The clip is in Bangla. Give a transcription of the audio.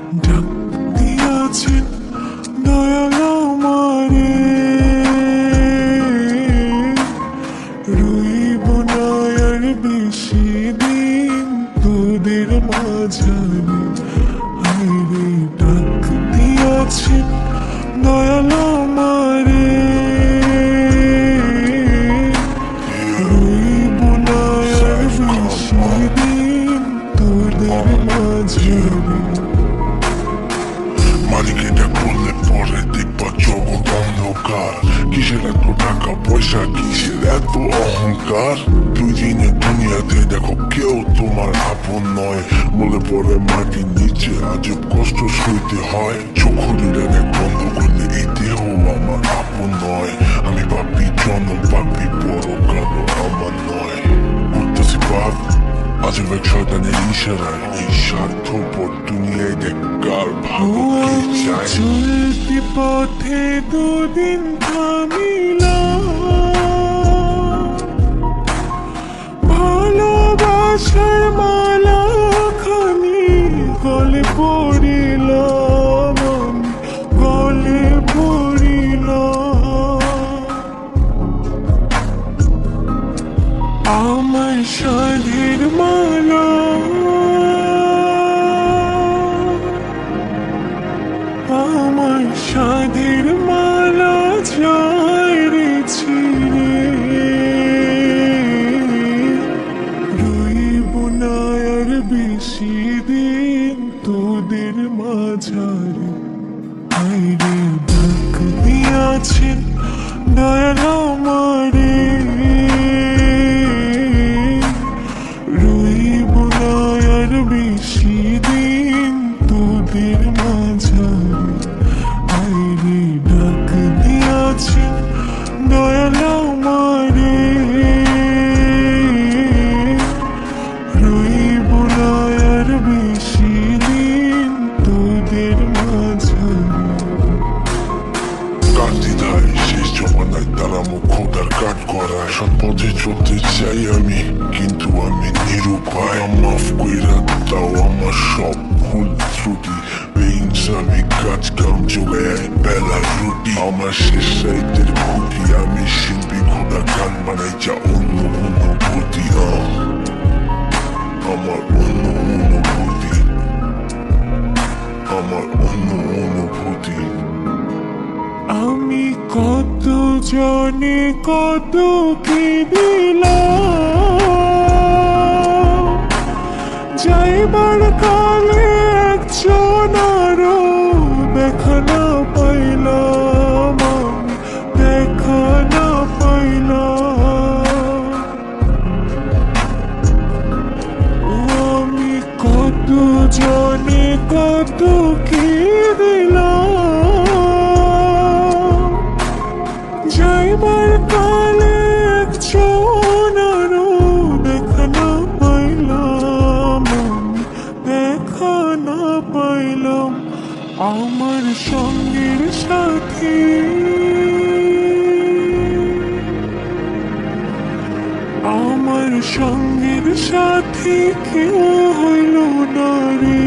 ডাক দিয়াছেন দয়াল আমারে, রইব না আর বেশি দিন তোদের মাঝারে। হায়রে ডাক দিয়াছেন দয়াল আমারে, রইব না আর বেশি দিন তোদের মাঝারে। মালিকে ডাক করলে পরে দেখবা জগৎ অন্ধকার। কিসের এত টাকা পয়সা, কিসের এত অহংকার? দুই দিনের দুনিয়াতে দেখো কেউ তোমার আপন নয়। বলে পরে মাটির নিচে আজব কষ্ট সইতে হয়। চোখ খুলিলে দেখ বন্ধ করলে এই দেহ আমার আপন নয়। আমি পাপি জনম পাপি বড় কালো আমার নয়। বুঝতেছি পাপ আজব এক শয়তানের ইশারায়। এই স্বার্থপর দুনিয়ায় দেখ কার ভালো কে চায়। চলতি পথে দুদিন থামিলাম, ভালোবাসার মালা খানি গলে পড়িলাম, গলে পড়িলাম। আমার সাধের মালা, আমার সাধের মালা যায় রে ছিঁড়ে, রইব না আর বেশি দিন তোদের মাঝারে। হায়রে ডাক দিয়াছেন দয়াল আমারে, রইব না আর বেশি দিন তোদের মাঝারে। হায়রে ডাক দিয়াছেন দয়াল আমারে, রইব না আর বেশি দিন তোদের মাঝারে। কান্দিদায় শেষ জমানায় তারা মুখ খোদার কাট করায়। সৎ পথে চলতে চাই আমি, কিন্তু আমি নিরুপায়। মাফ কইরা দাও আমার সব ভুল ত্রুটি। বেইনসাফি কাজ কাম জোগায় বেলার রুটি। আমার শেষ রাইতের খুঁটি, আমি শিল্পী খোদা গান বানাই যা অন্য অনুভূতি। আমার অন্য অনুভূতি, আমার অন্য অনুভূতি। আমি কত জনে কত কি দিলাম, যাইবার কালে একজন আরো দেখা না পাইলাম, আমি দেখা না পাইলাম। আমি কত জনে কত কি দিলাম, যাইবার কালে একজন আরো দেখা না পাইলাম, আমি দেখা না পাইলাম। আমার সঙ্গের সাথী, আমার সঙ্গের সাথী কেউ হইল না রে।